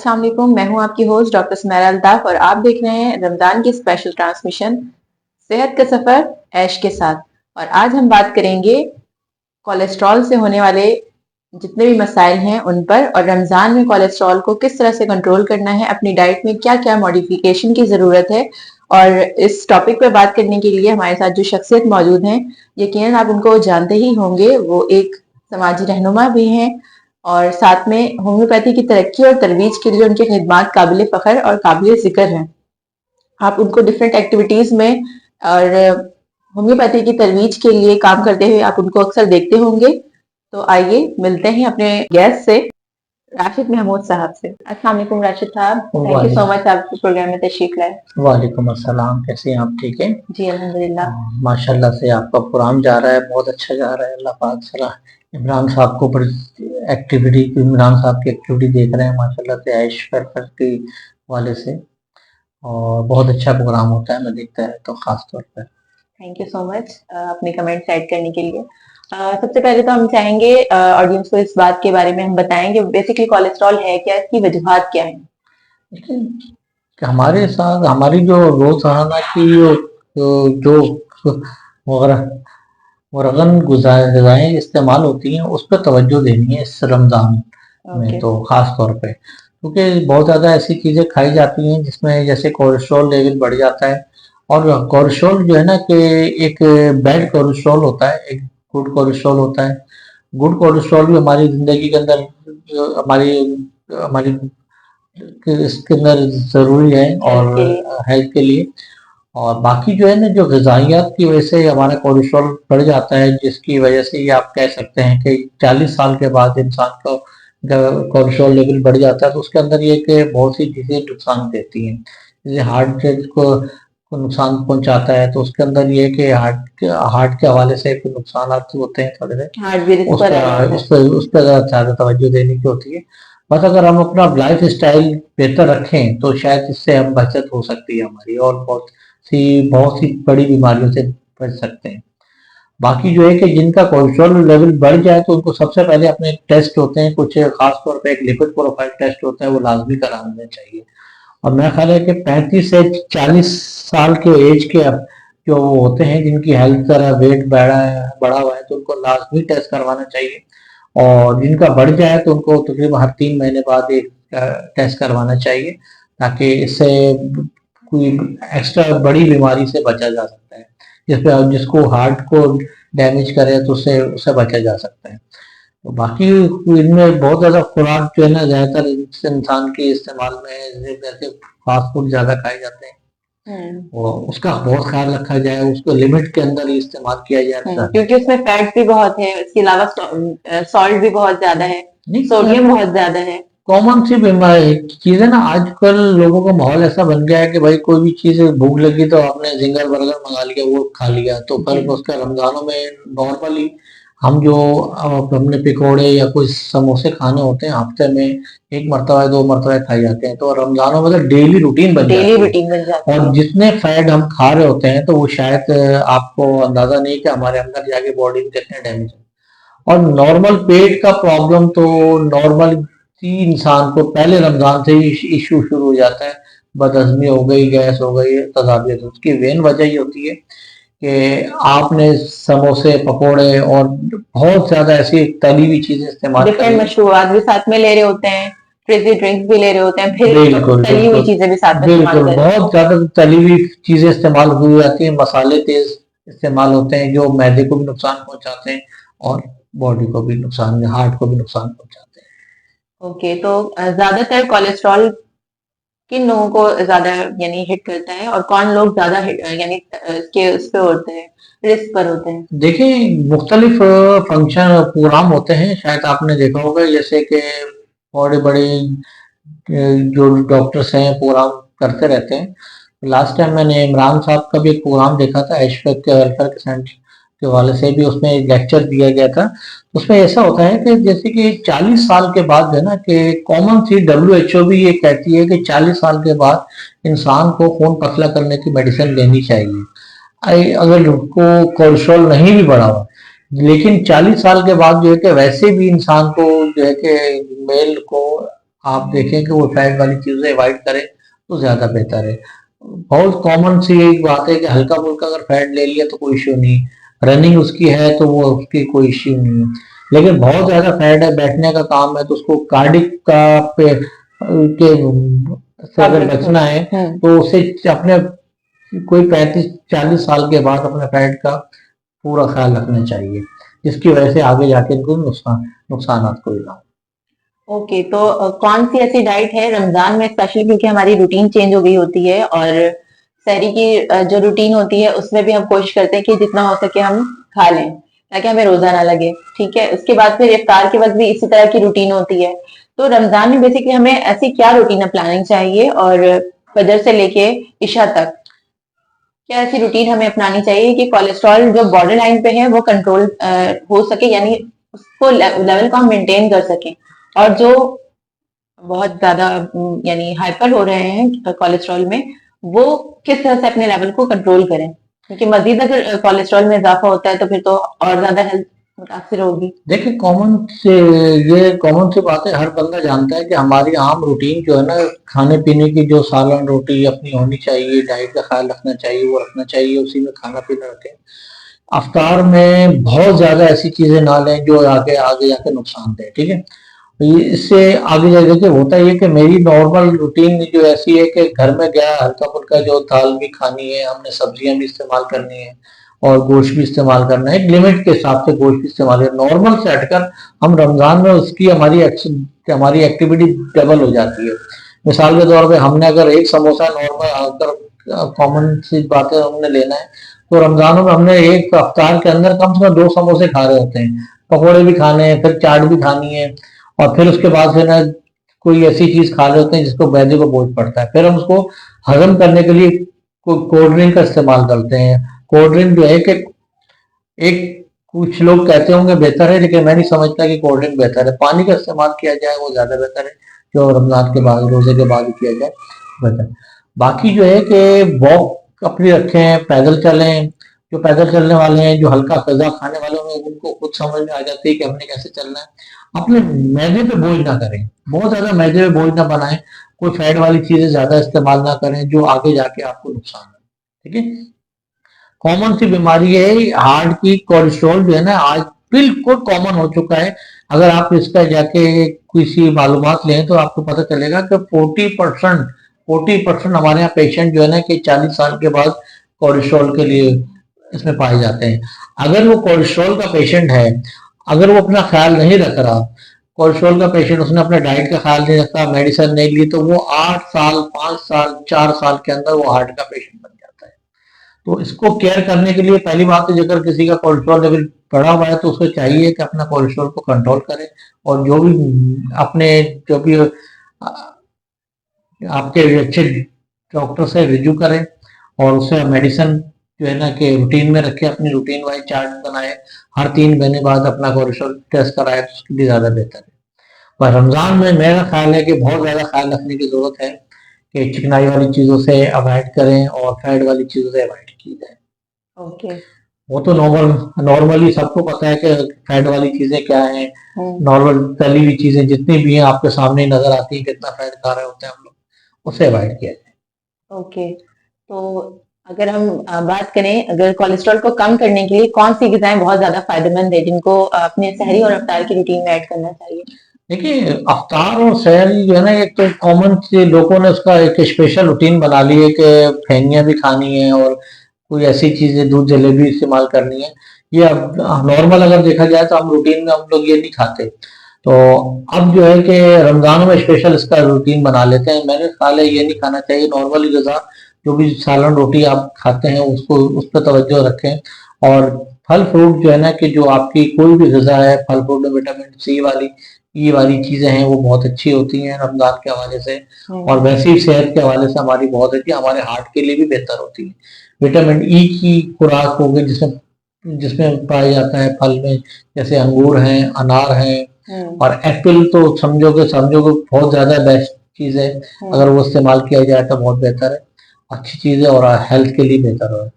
अस्सलाम वालेकुम, मैं हूं आपकी होस्ट डॉक्टर सुमेरा अल्ताफ और आप देख रहे हैं रमजान की स्पेशल ट्रांसमिशन सेहत का सफर ऐश के साथ। और आज हम बात करेंगे कोलेस्ट्रॉल से होने वाले जितने भी मसाइल हैं उन पर, और रमजान में कोलेस्ट्रॉल को किस तरह से कंट्रोल करना है, अपनी डाइट में क्या क्या मॉडिफिकेशन की जरूरत है। और इस टॉपिक पर बात करने के लिए हमारे साथ जो शख्सियत मौजूद हैं, यकीनन आप उनको जानते ही होंगे। वो एक समाजी रहनुमा भी हैं और साथ में होम्योपैथी की तरक्की और तरवीज के लिए उनके खिदमात काबिल फ़ख्र और काबिल ज़िक्र हैं। आप उनको डिफरेंट एक्टिविटीज़ में और होम्योपैथी की तरवीज के लिए काम करते हुए आप उनको अक्सर देखते होंगे। तो आइए मिलते हैं अपने गेस्ट से, राशिद महमूद साहब से। अस्सलाम वालेकुम राशिद साहब, थैंक यू सो मच आप प्रोग्राम में तशरीफ लाए। वालेकुम अस्सलाम, कैसे हैं आप? ठीक है जी अल्हम्दुलिल्लाह। माशाल्लाह से आपका प्रोग्राम जा रहा है, बहुत अच्छा जा रहा है। अल्लाह पाक सलाह इमरान साहब को एक्टिविटी, इमरान साहब की एक्टिविटी देख रहे हैं माशाल्लाह से ऐश पर के वाले से, और बहुत अच्छा प्रोग्राम होता है, मैं देखता है तो खास तौर पर। थैंक यू सो मच अपने कमेंट्स ऐड करने के लिए। सबसे पहले तो हम चाहेंगे ऑडियंस को इस बात के बारे में हम बताएंगे बेसिकली कोलेस्ट्रॉल है क्या, इसकी वजूहात क्या है। लेकिन हमारे साथ हमारी जो रोजाना की जो मुरगन ग़िज़ाएँ इस्तेमाल होती हैं, उस पर तवज्जो देनी है इस रमज़ान में तो ख़ास तौर पे, क्योंकि बहुत ज़्यादा ऐसी चीज़ें खाई जाती हैं जिसमें जैसे कोलेस्ट्रॉल लेवल बढ़ जाता है। और कोलेस्ट्रॉल जो है ना कि एक बैड कोलेस्ट्रॉल होता है, एक गुड कोलेस्ट्रॉल होता है। गुड कोलेस्ट्रॉल भी हमारी ज़िंदगी के अंदर हमारी हमारी इसके अंदर ज़रूरी है और हेल्थ के लिए। और बाकी जो है ना, जो ग़िज़ाइयात की वजह से हमारा कोलेस्ट्रॉल बढ़ जाता है, जिसकी वजह से ये आप कह सकते हैं कि 40 साल के बाद इंसान को जब कोलेस्ट्रॉल लेवल बढ़ जाता है तो उसके अंदर ये कि बहुत सी चीज़ें नुकसान देती हैं। जैसे हार्ट रेट को नुकसान पहुंचाता है, तो उसके अंदर ये कि हार्ट के हवाले से कुछ नुकसान होते हैं थोड़े से, उस पर ज़्यादा तवज्जो देने की होती है। बस अगर हम अपना लाइफ स्टाइल बेहतर रखें तो शायद इससे हम बचत हो सकती है हमारी, और बहुत सी बड़ी बीमारियों से बच सकते हैं। बाकी जो है कि जिनका कोलेस्ट्रॉल लेवल बढ़ जाए तो उनको सबसे पहले अपने टेस्ट होते हैं, कुछ खास तौर पे एक लिपिड प्रोफाइल टेस्ट होता है, वो लाजमी करा लेना चाहिए। और मेरा ख्याल है कि 35 से 40 साल के एज के अब जो होते हैं जिनकी हेल्थ का वेट बढ़ा हुआ है तो उनको लाजमी टेस्ट करवाना चाहिए। और जिनका बढ़ जाए तो उनको तकरीबन हर 3 महीने बाद एक टेस्ट करवाना चाहिए, ताकि इससे कोई एक्स्ट्रा बड़ी बीमारी से बचा जा सकता है, जिसको हार्ट को डैमेज करे तो उससे बचा जा सकता है। तो बाकी इनमें बहुत ज़्यादा खुराक जो है ना, ज़्यादातर इंसान के इस्तेमाल में जैसे फास्ट फूड ज़्यादा खाए जाते हैं, और उसका बहुत ख्याल रखा जाए, उसको लिमिट के अंदर ही इस्तेमाल किया जाए, क्योंकि उसमें फैट भी बहुत है, इसके अलावा सॉल्ट भी बहुत ज्यादा है, सोडियम बहुत ज्यादा है। कॉमन सी बीमारी चीज है ना, आजकल लोगों का माहौल ऐसा बन गया है कि भाई कोई भी चीज भूख लगी तो आपने जिंगर बर्गर मंगा लिया, वो खा लिया। तो फिर उसका रमजानों में नॉर्मली हम जो अपने पकौड़े या कोई समोसे खाने होते हैं हफ्ते में 1 मरतबा 2 मरतबा खाए जाते हैं, तो रमजानों में तो डेली रूटीन बन जाती है। और जितने फैट हम खा रहे होते हैं तो वो शायद आपको अंदाजा नहीं कि हमारे अंदर जाके बॉडी में कितने डैमेज है। और नॉर्मल पेट का प्रॉब्लम तो नॉर्मल इंसान को पहले रमजान से ही इशू शुरू हो जाता है, बदहजमी हो गई, गैस हो गई, तजाबियत। उसकी मेन वजह ये होती है कि आपने समोसे पकोड़े और बहुत ज्यादा ऐसी तली हुई चीजें इस्तेमाल डिफरेंट मशरूबात भी साथ में ले रहे होते हैं, फ्रिजी ड्रिंक्स भी ले रहे होते हैं, फिर तली हुई चीजें भी साथ में बिल्कुल बहुत ज्यादा तली हुई चीजें इस्तेमाल हुई जाती हैं, मसाले तेज इस्तेमाल होते हैं जो मैदे को भी नुकसान पहुंचाते हैं और बॉडी को भी नुकसान, हार्ट को भी नुकसान पहुंचाते हैं। ओके, तो ज्यादातर कोलेस्ट्रॉल किन लोगों को ज्यादा यानी हिट करता है, और कौन लोग ज्यादा यानी के उस पे होते हैं, रिस्क पर होते हैं? देखिए, मुख्तलिफ फंक्शन प्रोग्राम होते हैं, शायद आपने देखा होगा, जैसे कि बड़े बड़े जो डॉक्टर्स हैं प्रोग्राम करते रहते हैं। लास्ट टाइम मैंने इमरान साहब का भी एक प्रोग्राम देखा था, एशफेक के वेलफेयर सेंटर के वाले से भी उसमें एक लेक्चर दिया गया था। उसमें ऐसा होता है कि जैसे कि 40 साल के बाद है ना, कि कॉमन सी WHO भी ये कहती है कि 40 साल के बाद इंसान को खून पतला करने की मेडिसिन लेनी चाहिए, अगर को कोलेस्ट्रॉल नहीं भी बढ़ा हुआ। लेकिन 40 साल के बाद जो है कि वैसे भी इंसान को जो है कि मेल को आप देखें कि वो फैट वाली चीजें अवॉइड करें तो ज्यादा बेहतर है। बहुत कॉमन सी एक बात है कि हल्का फुल्का अगर फैट ले लिया तो कोई इश्यू नहीं, रनिंग उसकी है तो वो उसकी कोई इश्यू नहीं है। लेकिन बहुत ज्यादा फैट है, बैठने का काम है, तो उसको कार्डिक का पे के से अगर बचना है तो उसे अपने कोई 35-40 साल के बाद अपने फैट का पूरा ख्याल रखना चाहिए, जिसकी वजह से आगे जाके इनको नुकसानात कोई ना हो। ओके, तो कौन सी ऐसी डाइट है रमजान में, स्पेशली क्योंकि हमारी रूटीन चेंज हो गई होती है और सहरी की जो रूटीन होती है उसमें भी हम कोशिश करते हैं कि जितना हो सके हम खा लें ताकि हमें रोजा ना लगे। ठीक है, उसके बाद फिर इफ्तार के वक्त भी इसी तरह की रूटीन होती है। तो रमजान में बेसिकली हमें ऐसी क्या रूटीन प्लानिंग चाहिए और फजर से लेके इशा तक क्या ऐसी रूटीन हमें अपनानी चाहिए कि कोलेस्ट्रॉल जो बॉर्डर लाइन पे है वो कंट्रोल हो सके, यानी उसको लेवल को हम मेंटेन कर सकें, और जो बहुत ज्यादा यानी हाइपर हो रहे हैं कोलेस्ट्रॉल में, वो किस तरह से अपने लेवल को कंट्रोल करें, क्योंकि मजीद अगर कोलेस्ट्रॉल में इजाफा होता है तो फिर तो और ज्यादा हेल्थ मुतासर होगी। देखिए ये कॉमन सी बात है, हर बंदा जानता है कि हमारी आम रूटीन जो है ना, खाने पीने की जो सालन रोटी अपनी होनी चाहिए, डाइट का ख्याल रखना चाहिए, वो रखना चाहिए, उसी में खाना पीना रखें। अफ्तार में बहुत ज्यादा ऐसी चीजें ना लें जो आगे आगे जाके नुकसान दे, ठीक है। तो ये इससे आगे जाके के होता है कि मेरी नॉर्मल रूटीन जो ऐसी है कि घर में गया हल्का फुल्का जो दाल भी खानी है, हमने सब्जियां भी इस्तेमाल करनी है और गोश्त भी इस्तेमाल करना है, एक लिमिट के हिसाब से गोश्त भी इस्तेमाल है, नॉर्मल से हटकर हम रमजान में उसकी हमारी एक्टिविटी डबल हो जाती है। मिसाल के तौर पे हमने अगर एक समोसा नॉर्मल अगर कॉमन सी बात है हमने लेना है, तो रमजानों में हमने एक अफ्तार के अंदर कम से कम 2 समोसे खा रहे होते हैं, पकौड़े भी खाने हैं, फिर चाट भी खानी है, और फिर उसके बाद फिर ना कोई ऐसी चीज खा रहे होते हैं जिसको मैदे को बोझ पड़ता है, फिर हम उसको हजम करने के लिए कोल्ड ड्रिंक का इस्तेमाल करते हैं। कोल्ड ड्रिंक जो है कि एक कुछ लोग कहते होंगे बेहतर है, लेकिन मैं नहीं समझता कि कोल्ड ड्रिंक बेहतर है, पानी का इस्तेमाल किया जाए वो ज्यादा बेहतर है, जो रमजान के बाद रोजे के बाद किया जाए बेहतर। बाकी जो है कि वॉक अपनी रखें, पैदल चलें, जो पैदल चलने वाले हैं, जो हल्का गजा खाने वाले हैं, उनको खुद समझ में आ जाती है कि हमने कैसे चलना है। अपने मैदे पे बोझ ना करें, बहुत ज्यादा मैदे पे बोझ ना बनाएं, कोई फैट वाली चीजें ज्यादा इस्तेमाल ना करें जो आगे जाके आपको नुकसान है, ठीक है। कॉमन सी बीमारी है हार्ट की, कोलेस्ट्रॉल जो है ना आज बिल्कुल कॉमन हो चुका है। अगर आप इसका जाके किसी मालूमात लें तो आपको पता चलेगा कि 40% हमारे यहाँ पेशेंट जो है ना कि 40 साल के बाद कोलेस्ट्रॉल के लिए इसमें पाए जाते हैं। अगर वो कोलेस्ट्रॉल का पेशेंट है, अगर वो अपना ख्याल नहीं रख रहा, कोलेस्ट्रॉल का पेशेंट, उसने अपने डाइट का ख्याल नहीं रखा, मेडिसिन नहीं ली, तो वो 8 साल, 5 साल, 4 साल के अंदर वो हार्ट का पेशेंट बन जाता है। तो इसको केयर करने के लिए पहली बात है, अगर किसी का कोलेस्ट्रॉल लेवल बढ़ा हुआ है तो उसको चाहिए कि अपना कोलेस्ट्रॉल को कंट्रोल करे, और जो भी अपने जो भी आपके अच्छे डॉक्टर से रिव्यू करें और उससे मेडिसिन जो है ना कि रूटीन में रखे, अपनी रूटीन वाइज चार्ट बनाए, हर 3 महीने बाद अपना कोलेस्ट्रॉल टेस्ट कराए तो उसके लिए ज्यादा बेहतर है। पर रमजान में मेरा ख्याल है कि बहुत ज्यादा ख्याल रखने की जरूरत है कि चिकनाई वाली चीजों से अवॉइड करें और फैट वाली चीजों से अवॉइड की जाए। ओके। वो तो नॉर्मली सबको पता है कि फैट वाली चीजें क्या है, नॉर्मल तली हुई चीजें जितनी भी हैं आपके सामने नजर आती है, कितना फैट खा रहे होते हैं हम लोग, उससे अवॉइड किया जाए। ओके, तो अगर हम बात करें, अगर कोलेस्ट्रॉल को कम करने के लिए कौन सी ग़िज़ाएँ बहुत ज़्यादा फ़ायदेमंद है, जिनको अपने सहरी और इफ्तार की रूटीन में ऐड करना चाहिए? देखिए, अफ्तार और सहरी जो है ना, एक तो कॉमन से लोगों ने उसका एक स्पेशल रूटीन बना ली है कि फेंगियाँ भी खानी है और कोई ऐसी चीजें, दूध जलेबी इस्तेमाल करनी है। ये अब नॉर्मल अगर देखा जाए तो हम रूटीन में हम लोग ये नहीं खाते, तो अब जो है कि रमजानों में स्पेशल इसका रूटीन बना लेते हैं। मेरे ख्याल है ये नहीं खाना चाहिए, नॉर्मली गजा जो भी सालन रोटी आप खाते हैं उसको उस पर तवज्जो रखें, और फल फ्रूट जो है ना कि जो आपकी कोई भी गजा है, फल फ्रूट में विटामिन सी वाली ये वाली चीजें हैं वो बहुत अच्छी होती हैं रमजान के हवाले से, और वैसे ही सेहत के हवाले से हमारी बहुत अच्छी, हमारे हार्ट के लिए भी बेहतर होती है। विटामिन ई की खुराक हो गई जिसमें जिसमें पाया जाता है फल में, जैसे अंगूर हैं, अनार हैं, और एप्पल तो समझो कि बहुत ज्यादा बेस्ट चीज है, अगर वो इस्तेमाल किया जाए तो बहुत बेहतर है, अच्छी चीज है और हेल्थ के लिए बेहतर है।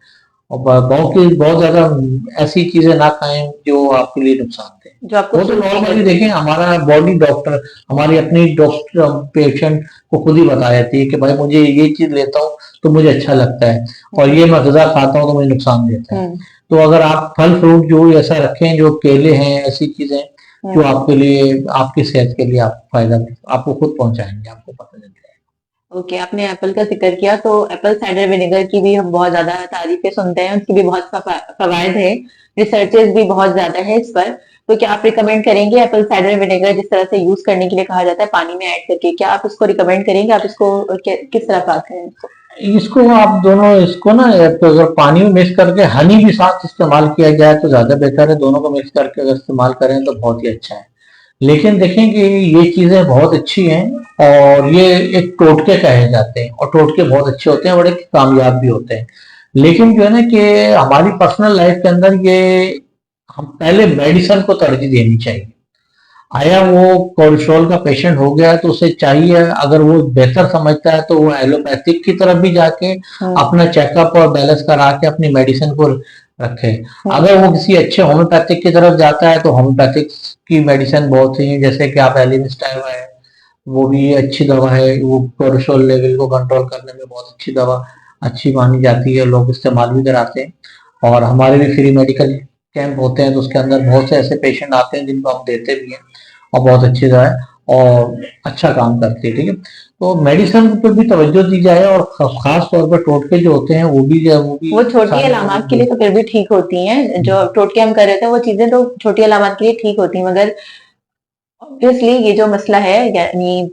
और बहुत ज्यादा ऐसी चीजें ना खाएं जो आपके लिए नुकसान दें। जो आपको वो तो सूट नहीं नॉर्मली करती। देखें, हमारा बॉडी डॉक्टर, हमारी अपनी डॉक्टर पेशेंट को खुद ही बता देती है कि भाई मुझे ये चीज लेता हूँ तो मुझे अच्छा लगता है, और ये मैं गजा खाता हूँ तो मुझे नुकसान देता है। तो अगर आप फल फ्रूट जो ऐसा रखें, जो केले हैं, ऐसी चीजें जो आपके लिए, आपकी सेहत के लिए आप फायदा आपको खुद पहुंचाएंगे, आपको पता चल जाएगा। ओके, आपने एप्पल का जिक्र किया तो एप्पल साइडर विनेगर की भी हम बहुत ज्यादा तारीफें सुनते हैं, उसकी भी बहुत फवायद है, रिसर्चेस भी बहुत ज्यादा है इस पर। तो क्या आप रिकमेंड करेंगे एप्पल साइडर विनेगर जिस तरह से यूज करने के लिए कहा जाता है पानी में ऐड करके, क्या आप इसको रिकमेंड करेंगे? आप इसको किस तरह पाते हैं इसको? इसको आप दोनों, इसको ना तो अगर पानी में मिक्स करके हनी भी साथ इस्तेमाल किया जाए तो ज्यादा बेहतर है। दोनों को मिक्स करके अगर इस्तेमाल करें तो बहुत ही अच्छा है। लेकिन देखें कि ये चीजें बहुत अच्छी हैं, और ये एक टोटके कहे जाते हैं, और टोटके बहुत अच्छे होते हैं, बड़े कामयाब भी होते हैं। लेकिन जो है ना कि हमारी पर्सनल लाइफ के अंदर ये, हम पहले मेडिसिन को तरजीह देनी चाहिए। आया वो कोलेस्ट्रॉल का पेशेंट हो गया है तो उसे चाहिए, अगर वो बेहतर समझता है तो वो एलोपैथिक की तरफ भी जाके अपना चेकअप और बैलेंस करा के अपनी मेडिसिन को रखे। अगर वो किसी अच्छे होम्योपैथिक की तरफ जाता है तो होम्योपैथिक की मेडिसिन बहुत सी है, जैसे कि आप एलिनिस्टाइन है, वो भी अच्छी दवा है, वो कोलेस्ट्रॉल लेवल को कंट्रोल करने में बहुत अच्छी दवा, अच्छी मानी जाती है, लोग इस्तेमाल भी कराते हैं। और हमारे भी फ्री मेडिकल कैंप होते हैं तो उसके अंदर बहुत से ऐसे पेशेंट आते हैं जिनको हम देते भी हैं, और बहुत अच्छी दवा है और अच्छा काम करती है। ठीक है, तो मेडिसिन पर भी तवज्जो दी जाए, और खास तौर पर टोटके जो होते हैं वो भी वो छोटी अलामत के लिए तो फिर भी ठीक होती हैं, जो टोटके हम कर रहे थे वो चीजें तो छोटी अलामत के लिए ठीक होती हैं, मगर ऑब्वियसली ये जो मसला है, यानी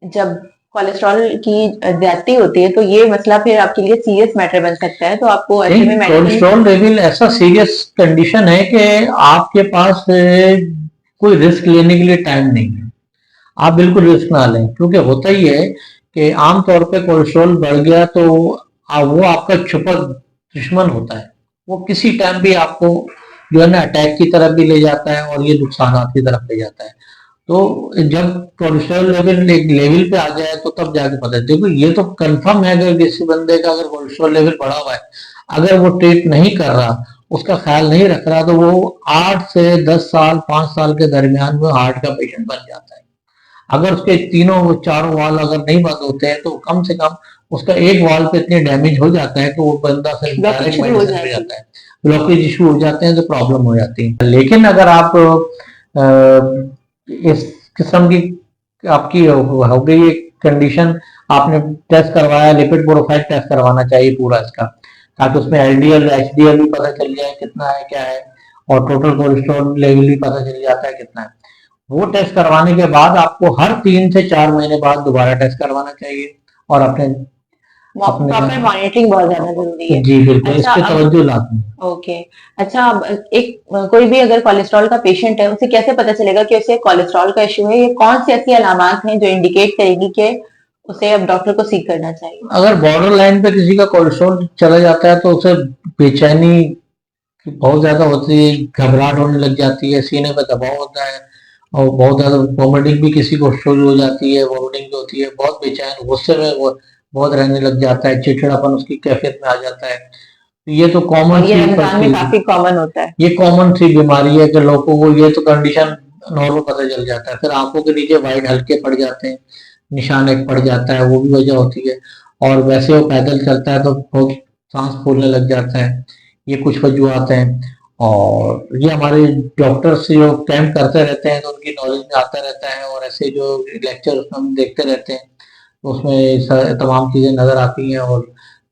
जब कोलेस्ट्रॉल की ज्यादती होती है तो ये मसला फिर आपके लिए सीरियस मैटर बन सकता है, तो आपको ऐसे में मेडिसिन। कोलेस्ट्रॉल लेवल ऐसा सीरियस कंडीशन है कि आपके पास कोई रिस्क लेने के लिए टाइम नहीं है। आप बिल्कुल रिस्क ना लें, क्योंकि होता ही है कि आमतौर पे कोलेस्ट्रॉल बढ़ गया तो वो आपका छुपा दुश्मन होता है। वो किसी टाइम भी आपको जो है ना अटैक की तरफ भी ले जाता है, और ये नुकसानात की तरफ ले जाता है। तो जब कोलेस्ट्रॉल लेवल एक लेवल पे आ जाए तो तब जाके पता है। देखो ये तो कंफर्म है, अगर किसी बंदे का अगर कोलेस्ट्रॉल लेवल बढ़ा हुआ है, अगर वो ट्रीट नहीं कर रहा, उसका ख्याल नहीं रख रहा, तो वो 8 से 10 साल 5 साल के दरमियान में हार्ट का पेशेंट बन जाता है। अगर उसके तीनों चारों वाल अगर नहीं बंद होते हैं तो कम से कम उसका एक वाल पे इतने डैमेज हो जाता है कि वो बंदा सिर्फ डायरेक्ट मेडिसिन पे जाता है, ब्लॉकेज इशू हो जाते हैं तो प्रॉब्लम हो जाती है। लेकिन अगर आप इस किस्म की आपकी हो गई एक कंडीशन, आपने टेस्ट करवाया, लिपिड प्रोफाइल टेस्ट करवाना चाहिए पूरा इसका, ताकि उसमें एलडीएल एचडीएल भी पता चल जाए कितना है क्या है, और टोटल कोलेस्ट्रॉल लेवल भी पता चल जाता है कितना है। वो टेस्ट करवाने के बाद आपको हर 3 से 4 महीने बाद दोबारा टेस्ट करवाना चाहिए, और अपने प्रॉपर मॉनिटरिंग बहुत ज्यादा जरूरी है। जी बिल्कुल, अच्छा, इस पे तवज्जो लाजमी है। ओके। अच्छा, अब एक कोई भी अगर कोलेस्ट्रॉल का पेशेंट है, उसे कैसे पता चलेगा कि उसे कोलेस्ट्रॉल का इशू है? ये कौन सी ऐसी अलामत हैं जो इंडिकेट करेगी कि उसे अब डॉक्टर को सीक करना चाहिए? अगर बॉर्डर लाइन पे किसी का कोलेस्ट्रॉल चला जाता है तो उसे बेचैनी बहुत ज्यादा होती है, घबराहट होने लग जाती है, सीने पे दबाव होता है, और बहुत ज्यादा वॉमिटिंग भी किसी को शुरू हो जाती है, वॉमिटिंग जो होती है, बहुत बेचैन, गुस्से में वो बहुत रहने लग जाता है, चिड़चिड़ापन उसकी कैफियत में आ जाता है। तो ये तो कॉमन ये सी रमजान में काफी कॉमन होता है। ये कॉमन सी बीमारी है कि लोगों को ये तो कंडीशन नॉर्मल पता चल जाता है, फिर आंखों के नीचे वाइट हल्के पड़ जाते हैं, निशान एक पड़ जाता है, वो भी वजह होती है। और वैसे वो पैदल चलता है तो बहुत सांस फूलने लग जाता है, ये कुछ वजूहत हैं। और ये हमारे डॉक्टर्स जो कैंप करते रहते हैं तो उनकी नॉलेज में आता रहता है, और ऐसे जो लेक्चर उसमें हम देखते रहते हैं तो उसमें तमाम चीज़ें नज़र आती हैं। और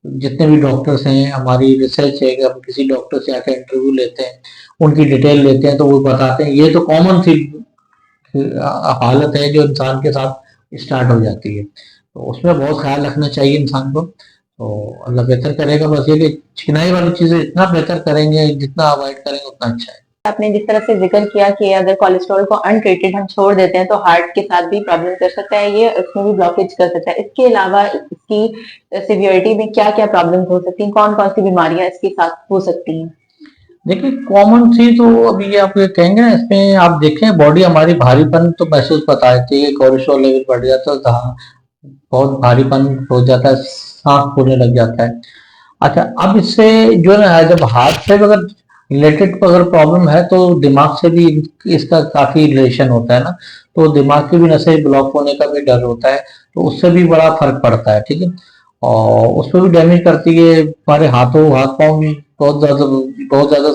जितने भी डॉक्टर्स हैं, हमारी रिसर्च है कि हम किसी डॉक्टर से आकर इंटरव्यू लेते हैं, उनकी डिटेल लेते हैं, तो वो बताते हैं ये तो कॉमन सी हालत है जो इंसान के साथ स्टार्ट हो जाती है, तो उसमें बहुत ख्याल रखना चाहिए इंसान को। तो अल्लाह बेहतर करेगा, बस ये कि चिनाई वाली चीजें जितना बेहतर करेंगे, जितना अवॉइड करेंगे उतना अच्छा है। आपने जिस तरह से जिक्र किया कि अगर कोलेस्ट्रॉल को अनट्रीटेड हम छोड़ देते हैं तो हार्ट के साथ भी प्रॉब्लम कर सकता है, ये उसमें भी ब्लॉकेज कर सकता है। इसके अलावा इसकी सिवियरिटी में क्या क्या प्रॉब्लम हो सकती हैं, कौन कौन सी बीमारियां इसके साथ हो सकती हैं? देखिए कॉमन सी तो अभी ये आप ये कहेंगे ना, इसमें आप देखें बॉडी हमारी भारीपन तो महसूस बता देती है, कोलेस्ट्रॉल लेवल बढ़ जाता है तो बहुत भारीपन हो जाता है, सांस फूलने लग जाता है। अच्छा, अब इससे जो है ना, जब हार्ट से अगर रिलेटेड अगर प्रॉब्लम है तो दिमाग से भी इसका काफी रिलेशन होता है ना, तो दिमाग की भी नसें ब्लॉक होने का भी डर होता है, तो उससे भी बड़ा फर्क पड़ता है, ठीक है। और उसमें भी डैमेज करती है, हमारे हाथ पाँव भी बहुत ज्यादा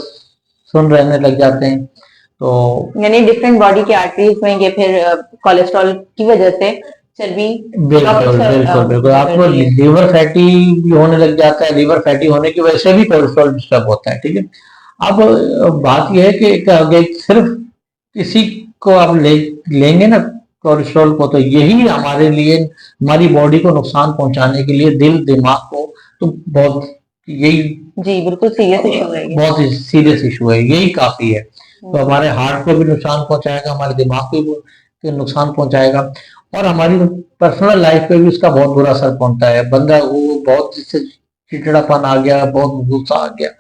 सुन रहने लग जाते हैं, तो यानी डिफरेंट बॉडी की आर्टरीज में ये फिर कोलेस्ट्रॉल की वजह से चर्बी ब्लॉक बिल्कुल बिल्कुल बिल्कुल वो आपको करती है। लीवर फैटी भी होने लग जाता है, लीवर फैटी होने की वजह से भी कोलेस्ट्रॉल डिस्टर्ब होता है, ठीक है। अब बात यह है कि सिर्फ किसी को आप लेंगे ना कोलेस्ट्रॉल को, तो यही हमारे लिए, हमारी बॉडी को नुकसान पहुंचाने के लिए, दिल दिमाग को, तो बहुत यही जी बिल्कुल सीरियस इशू है ये। बहुत सीरियस इशू है, यही काफी है। तो हम्म, हमारे हार्ट को भी नुकसान पहुंचाएगा, हमारे दिमाग को भी नुकसान पहुंचाएगा, और हमारी पर्सनल लाइफ पे भी उसका बहुत बुरा असर पड़ता है। बंदा वो बहुत जिससे चिड़चिड़ापन आ गया, बहुत गुस्सा आ गया,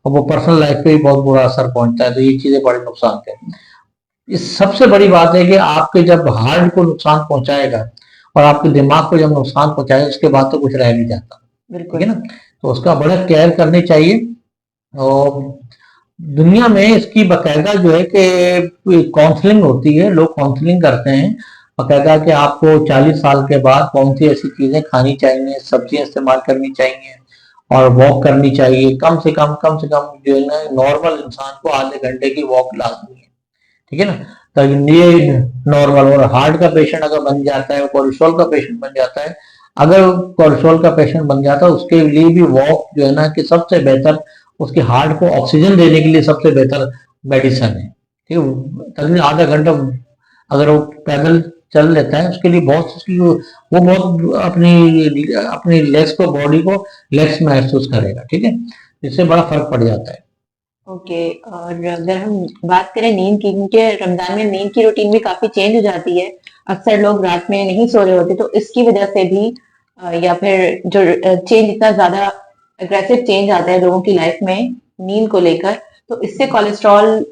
और वो पर्सनल लाइफ पे भी बहुत बुरा असर पहुंचता है, तो ये चीजें बड़े नुकसान है। इस सबसे बड़ी बात है कि आपके जब हार्ट को नुकसान पहुंचाएगा और आपके दिमाग को जब नुकसान पहुंचाएगा, उसके बाद तो कुछ रह नहीं जाता, ठीक है बिल्कुल। ना। तो उसका बड़ा केयर करनी चाहिए। और दुनिया में इसकी बकायदा जो है कि काउंसलिंग होती है, लोग काउंसलिंग करते हैं बकायदा, कि आपको 40 साल के बाद कौन सी ऐसी चीजें खानी चाहिए, सब्जियां इस्तेमाल करनी चाहिए, और वॉक करनी चाहिए, कम से कम जो है ना, नॉर्मल इंसान को आधे घंटे की वॉक लाजमी है, ठीक है ना। तो ये नॉर्मल, और हार्ट का पेशेंट अगर बन जाता है, कोलेस्ट्रॉल का पेशेंट बन जाता है, अगर कोलेस्ट्रॉल का पेशेंट बन जाता है, उसके लिए भी वॉक जो है ना कि सबसे बेहतर, उसके हार्ट को ऑक्सीजन देने के लिए सबसे बेहतर मेडिसिन है, ठीक है। तकरीबन आधा घंटा अगर वो पैदल चल लेता है, उसके लिए बहुत वो बहुत अपनी अपनी लेग्स को, बॉडी को लेग्स महसूस करेगा, ठीक है। इससे बड़ा फर्क पड़ जाता है। ओके, और अगर हम बात करें नींद की, क्योंकि रमजान में नींद की रूटीन भी काफी चेंज हो जाती है, अक्सर लोग रात में नहीं सो रहे होते, तो इसकी वजह से भी या फिर जो चेंज इतना ज्यादा अग्रेसिव चेंज आता है लोगों की लाइफ में नींद को लेकर, तो इससे कोलेस्ट्रॉल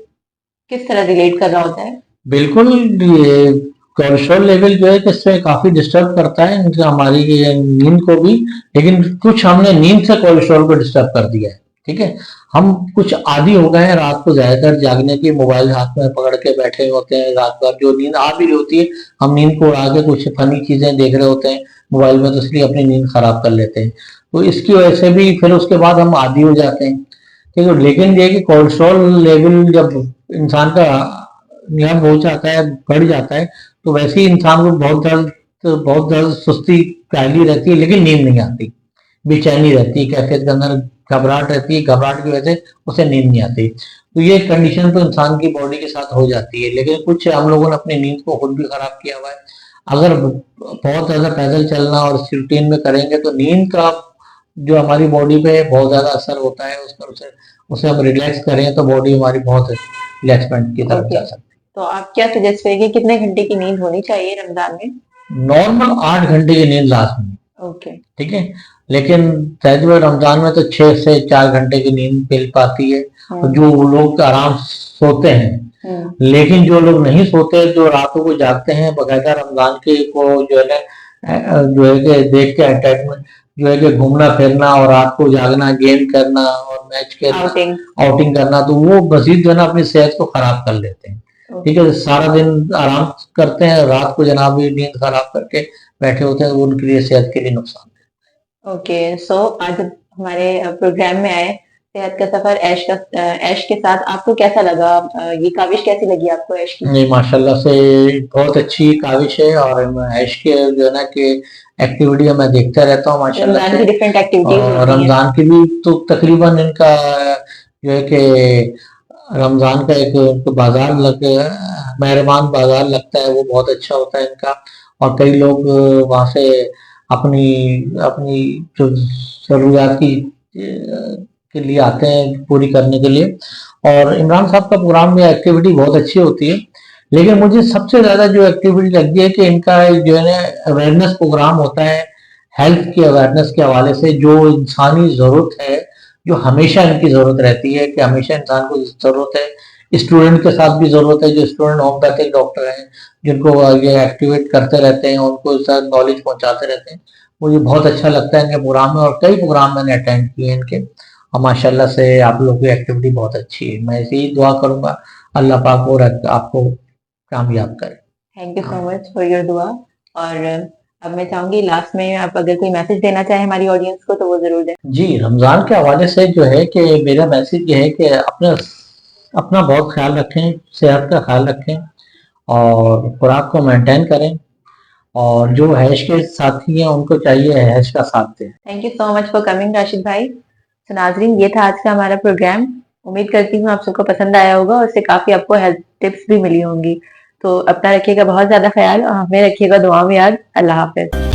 किस तरह रिलेट कर रहा होता है? बिल्कुल, ये कोलेस्ट्रॉल लेवल जो है कि इसमें काफी डिस्टर्ब करता है हमारी ये नींद को भी, लेकिन कुछ हमने नींद से कोलेस्ट्रॉल को डिस्टर्ब कर दिया है, ठीक है। हम कुछ आदी हो गए हैं रात को ज्यादातर जागने की, मोबाइल हाथ में पकड़ के बैठे होते हैं रात भर, जो नींद आ भी रही होती है, हम नींद को उड़ा के कुछ फनी चीजें देख रहे होते हैं मोबाइल में, तो इसलिए अपनी नींद खराब कर लेते हैं। तो इसकी वजह से भी फिर उसके बाद हम आदी हो जाते हैं, ठीक है। लेकिन ये कि कोलेस्ट्रॉल लेवल जब इंसान का नियम हो जाता है, बढ़ जाता है, तो वैसे ही इंसान को बहुत ज्यादा सुस्ती फैली रहती है, लेकिन नींद नहीं आती, बेचैनी रहती है, कैफियत के अंदर घबराहट रहती है, घबराहट की वजह से उसे नींद नहीं आती। तो ये कंडीशन तो इंसान की बॉडी के साथ हो जाती है, लेकिन कुछ हम लोगों ने अपनी नींद को खुद भी खराब किया हुआ है। अगर बहुत ज्यादा पैदल चलना और इस रूटीन में करेंगे, तो नींद का जो हमारी बॉडी पे बहुत ज्यादा असर होता है, उस पर उसे उसे हम रिलैक्स करें, तो बॉडी हमारी बहुत रिलैक्समेंट की तरफ ओके, जा सकती तो आप क्या सजेस्ट करेंगे कितने घंटे की नींद होनी चाहिए रमजान में? है। नॉर्मल 8 घंटे की नींद लाजमी, ओके। ठीक है। लेकिन शायद वो रमजान में तो 6 से 4 घंटे की नींद मिल पाती है, और हम्म। जो लोग आराम से सोते हैं। हम्म। लेकिन जो लोग नहीं सोते, जो रातों को जागते हैं बकायदा, रमजान के को जो है ना जो है कि देख के एंटरटेनमेंट, जो है कि घूमना फिरना और रात को जागना, गेम करना और मैच खेलना, आउटिंग। आउटिंग करना, तो वो मजीद जो है ना अपनी सेहत को खराब कर लेते हैं, ठीक है। सारा दिन आराम करते हैं, रात को जनाब भी नींद खराब करके बैठे होते हैं, वो उनके लिए सेहत के लिए नुकसान ओके, सो आज हमारे प्रोग्राम में आए सेहत का सफर ऐश के साथ, आपको कैसा लगा? ये काविश कैसी लगी आपको ऐश की? है। नहीं, माशाल्लाह से बहुत अच्छी काविश है, और ऐश के जो है ना कि एक्टिविटी मैं देखता रहता हूँ माशाल्लाह रमजान से। की डिफरेंट एक्टिविटीज और होती हैं। रमजान की भी तो तकरीबन इनका जो है कि रमजान का एक बाजार मेहरबान बाजार लगता है, वो बहुत अच्छा होता है इनका। और कई लोग वहाँ से अपनी अपनी जो जरूरियात के लिए आते हैं, पूरी करने के लिए। और इमरान साहब का प्रोग्राम में एक्टिविटी बहुत अच्छी होती है, लेकिन मुझे सबसे ज्यादा जो एक्टिविटी लगती है कि इनका जो है ना अवेयरनेस प्रोग्राम होता है, हेल्थ की अवेयरनेस के हवाले से, जो इंसानी जरूरत है, जो हमेशा इनकी जरूरत रहती है, कि हमेशा इंसान को जरूरत है, स्टूडेंट के साथ भी जरूरत है, जो स्टूडेंट होम्योपैथिक डॉक्टर हैं, जिनको ये एक्टिवेट करते रहते हैं, उनको साथ नॉलेज पहुंचाते रहते हैं, मुझे बहुत अच्छा लगता है इनके प्रोग्राम में, और कई प्रोग्राम मैंने अटेंड किए हैं इनके, और माशाल्लाह से आप लोगों की एक्टिविटी बहुत अच्छी है। मैं ऐसे ही दुआ करूंगा अल्लाह पाक और आपको कामयाब करे। Thank you so much for your दुआ। और अब मैं चाहूंगी लास्ट में आप अगर कोई मैसेज देना चाहे हमारी ऑडियंस को तो वो जरूर दें। जी, रमज़ान के हवाले से जो है कि मेरा मैसेज ये है कि अपना अपना बहुत ख्याल रखें, सेहत का ख्याल रखें और खुराक को मेंटेन करें, और जो हैश के साथी हैं उनको चाहिए हैश का साथ दें। Thank you so much for coming Rashid भाई। तो नाजरीन, ये था आज का हमारा प्रोग्राम। उम्मीद करती हूँ आप सबको पसंद आया होगा और इससे काफी आपको हेल्थ टिप्स भी मिली होंगी। तो अपना रखिएगा बहुत ज्यादा ख्याल और हमें रखिएगा दुआ में याद। अल्लाह हाफिज।